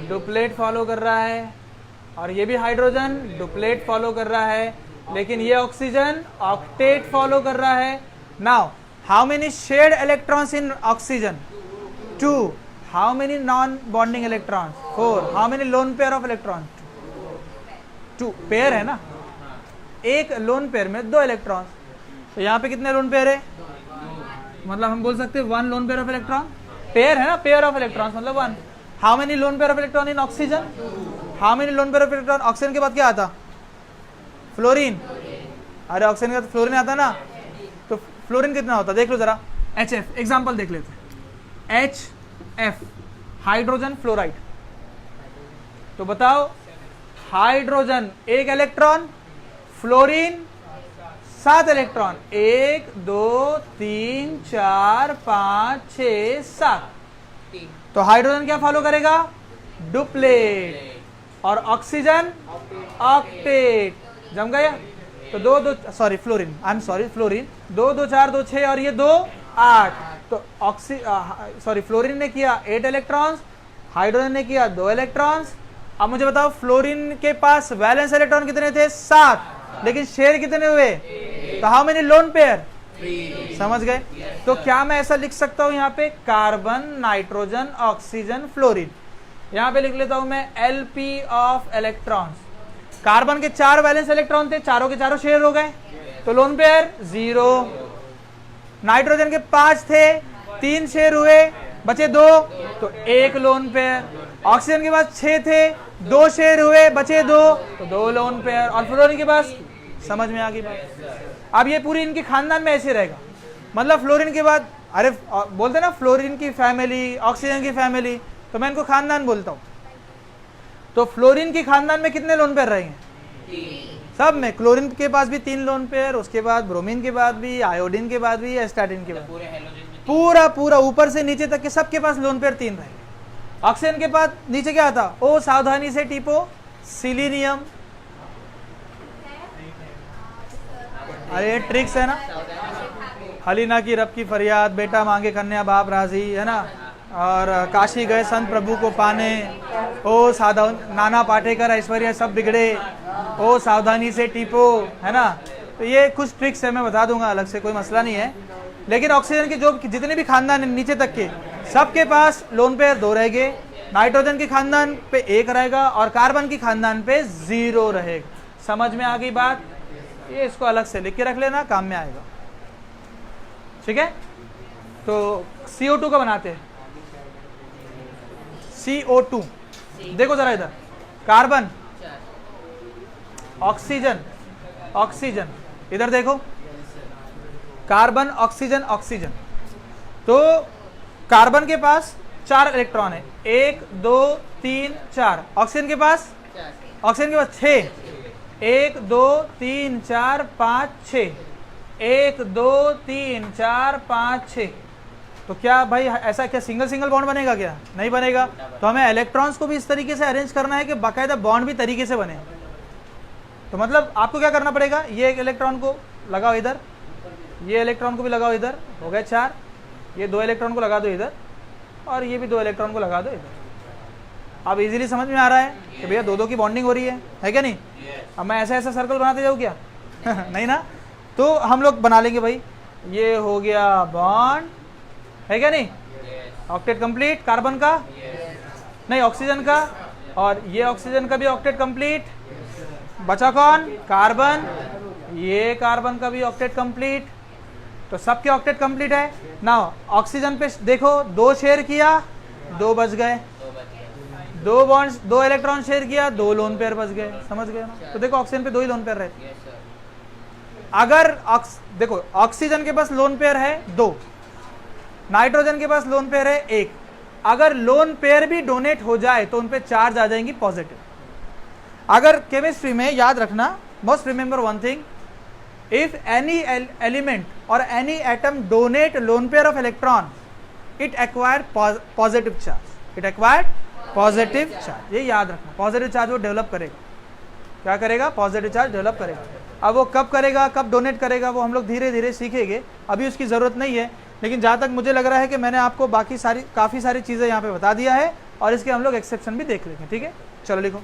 डुप्लेट फॉलो कर रहा है। और ये भी हाइड्रोजन डुप्लेट फॉलो कर रहा है, लेकिन ये ऑक्सीजन ऑक्टेट फॉलो कर रहा है। Now how many shared electrons in oxygen? 2। How many non bonding electrons? 4। How many lone pair of electrons? 2 pair है ना, एक लोन पेयर में 2 इलेक्ट्रॉन्स। तो यहाँ पे कितने लोन पेयर है? मतलब हम बोल सकते हैं 1 lone pair of electron. Pair है ना, पेयर ऑफ इलेक्ट्रॉन्स मतलब 1। How many lone pair of electron in oxygen? How many lone pair of electron? Oxygen के बाद क्या आता? फ्लोरीन। अरे ऑक्सीजन के बाद फ्लोरीन आता ना, तो फ्लोरीन कितना होता देख लो जरा। HF एग्जाम्पल देख लेते हैं। HF hydrogen fluoride. तो बताओ, हाइड्रोजन 1 इलेक्ट्रॉन, फ्लोरीन 7 इलेक्ट्रॉन। 1 2 3 4 5 6 7। तो हाइड्रोजन क्या फॉलो करेगा? डुप्लेट। और ऑक्सीजन ऑक्टेट। जम गया? तो 2 2 sorry fluorine, I am sorry fluorine 2 2 4 2 6 और ये 2 8। तो फ्लोरीन ने किया 8 इलेक्ट्रॉन्स, हाइड्रोजन ने किया 2 इलेक्ट्रॉन्स। अब मुझे बताओ फ्लोरीन के पास वैलेंस इलेक्ट्रॉन कितने थे? 7, लेकिन शेयर कितने हुए? तो हाउ मेनी लोन पेयर? 3। समझ गए? तो क्या मैं ऐसा लिख सकता हूं यहाँ पे? Carbon, nitrogen, oxygen, fluorine. यहाँ पे लिख लेता हूं मैं LP ऑफ इलेक्ट्रॉन्स। कार्बन के 4 वैलेंस इलेक्ट्रॉन थे, चारों के चारों शेयर हो गए, तो लोन पेयर 0। नाइट्रोजन के 5 थे, 3 शेयर हुए, बचे 2, तो 1 लोन पेयर। ऑक्सीजन के पास 6 थे, 2 शेयर हुए, बचे 2, तो 2 लोन पेयर। और फ्लोरीन के पास, समझ में आ गई बात? अब ये पूरी इनके खानदान में ऐसे रहेगा। मतलब फ्लोरीन के बाद, अरे बोलते ना फ्लोरीन की फैमिली, ऑक्सीजन की फैमिली, तो मैं इनको खानदान बोलता हूं। तो फ्लोरीन की खानदान में कितने लोन पेयर रहेंगे? 3। सब में। क्लोरीन के पास भी 3 लोन पेयर, उसके बाद ब्रोमीन के बाद भी, आयोडीन के बाद भी, एस्टाटिन के बाद, पूरा ऊपर से नीचे तक के सबके पास लोन पेयर 3 रहेंगे। ऑक्सीजन के पास नीचे क्या आता? ओ सावधानी से टीपो, सिलीनियम। अरे ट्रिक्स है ना। हलीना की रब की फरियाद, बेटा मांगे कन्या बाप राजी, है ना। और काशी गए संत प्रभु को पाने, ओ सावधान, नाना पाटेकर ऐश्वर्या सब बिगड़े, ओ सावधानी से टीपो, है ना। तो ये कुछ ट्रिक्स है, मैं बता दूंगा अलग से, कोई मसला नहीं है। लेकिन ऑक्सीजन के जो जितने भी खानदान है नीचे तक के, सबके पास लोन पेयर 2 रहेंगे। नाइट्रोजन के खानदान पे 1 रहेगा और कार्बन की खानदान पे 0 रहेगा। समझ में आ गई बात? ये इसको अलग से लिख के रख लेना, काम में आएगा। ठीक है। तो CO2 का बनाते हैं। CO2 देखो जरा इधर, कार्बन, ऑक्सीजन, ऑक्सीजन, इधर देखो कार्बन ऑक्सीजन ऑक्सीजन। तो कार्बन के पास 4 इलेक्ट्रॉन है, 1 2 3 4। ऑक्सीजन के पास 6, 1 2 3 4 5 6, 1 2 3 4 5 6। तो क्या भाई ऐसा क्या सिंगल सिंगल बॉन्ड बनेगा क्या? नहीं बनेगा। तो हमें इलेक्ट्रॉन्स को भी इस तरीके से अरेंज करना है कि बाकायदा बॉन्ड भी तरीके से बने। तो मतलब आपको क्या करना पड़ेगा, ये एक इलेक्ट्रॉन को लगाओ इधर, ये इलेक्ट्रॉन को भी लगाओ इधर, हो गए 4। ये 2 इलेक्ट्रॉन को लगा दो इधर, और ये भी 2 इलेक्ट्रॉन को लगा दो इधर। अब इजीली समझ में आ रहा है कि भैया 2-2 की बॉन्डिंग हो रही है क्या नहीं? अब मैं ऐसा ऐसा सर्कल बनाते जाऊँ क्या? नहीं ना। तो हम लोग बना लेंगे भाई, ये हो गया बॉन्ड, है क्या नहीं? ऑक्टेट कंप्लीट कार्बन का, नहीं ऑक्सीजन का, और ये ऑक्सीजन का भी ऑक्टेट कंप्लीट। बचा कौन? कार्बन। ये कार्बन का भी ऑक्टेट कंप्लीट। तो सबके ऑक्टेट कंप्लीट है ना। ऑक्सीजन पे देखो 2 शेयर किया, 2 बच गए। 2 बॉन्ड्स 2 इलेक्ट्रॉन शेयर किया, 2 लोन पेयर बच गए। समझ गए ना? तो देखो ऑक्सीजन पे 2 ही लोन पेयर रहते हैं। अगर देखो ऑक्सीजन के पास लोन पेयर है 2, नाइट्रोजन के पास लोन पेयर है 1। अगर लोन पेयर भी डोनेट हो जाए तो उन पे चार्ज आ जाएंगी पॉजिटिव। अगर केमिस्ट्री में याद रखना, must remember one thing, if any element or any atom donate lone pair of electron, it acquired positive charge. It acquired positive charge. ये याद रखना, पॉजिटिव चार्ज वो डेवलप करेगा। क्या करेगा? पॉजिटिव चार्ज डेवलप करेगा। अब वो कब करेगा, कब डोनेट करेगा, वो हम लोग धीरे धीरे सीखेंगे, अभी उसकी ज़रूरत नहीं है। लेकिन जहाँ तक मुझे लग रहा है कि मैंने आपको बाकी काफ़ी सारी चीज़ें यहाँ पे बता दिया है, और इसके हम लोग एक्सेप्शन भी देख लेंगे। ठीक है, चलो लिखो।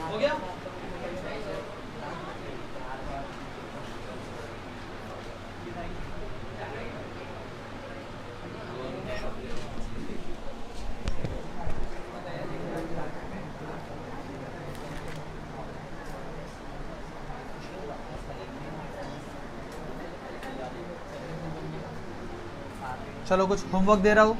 हो गया? चलो कुछ होमवर्क दे रहा हूँ।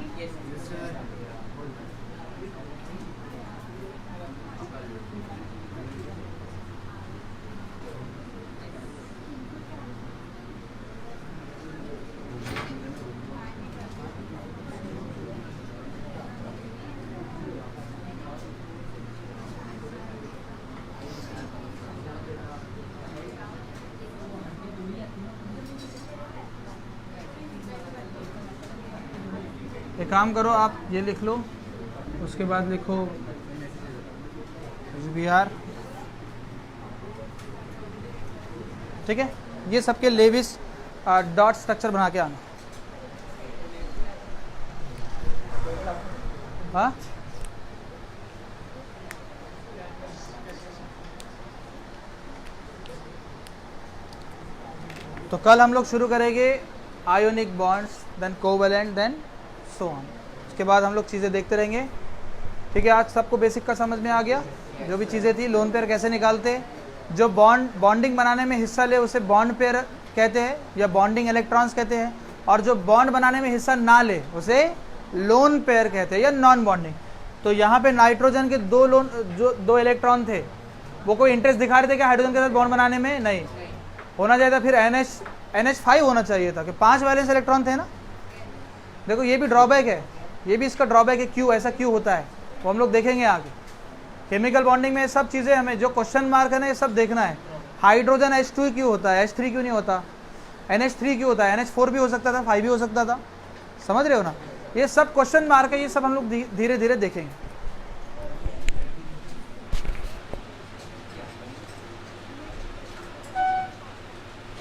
एक काम करो, आप ये लिख लो, उसके बाद लिखो SBr, ठीक है। ये सबके लेविस डॉट स्ट्रक्चर बना के आना। हाँ, तो कल हम लोग शुरू करेंगे ionic bonds, then covalent, then so on. उसके बाद हम लोग चीज़ें देखते रहेंगे, ठीक है। आज सबको बेसिक का समझ में आ गया, जो भी चीज़ें थी। लोन पेयर कैसे निकालते, जो बॉन्डिंग बनाने में हिस्सा ले उसे बॉन्ड पेयर कहते हैं या बॉन्डिंग इलेक्ट्रॉन्स कहते हैं, और जो बॉन्ड बनाने में हिस्सा ना ले उसे लोन पेयर कहते हैं या नॉन बॉन्डिंग। तो यहाँ पे नाइट्रोजन के दो इलेक्ट्रॉन थे, वो कोई इंटरेस्ट दिखा रहे थे कि हाइड्रोजन के साथ बॉन्ड बनाने में? नहीं होना चाहिए था। फिर NH5 होना चाहिए था कि 5 वैलेंस इलेक्ट्रॉन थे ना। देखो ये भी ड्रॉबैक है, ये भी इसका ड्रॉबैक है। क्यों ऐसा क्यों होता है वो हम लोग देखेंगे आगे। केमिकल बॉन्डिंग में ये सब चीज़ें हमें जो क्वेश्चन मार्क है ना, ये सब देखना है। हाइड्रोजन H2 क्यों होता है, H3 क्यों नहीं होता, NH3 क्यों होता है, NH4 भी हो सकता था, 5 भी हो सकता था, समझ रहे हो ना। ये सब क्वेश्चन मार्क है, ये सब हम लोग धीरे धीरे देखेंगे।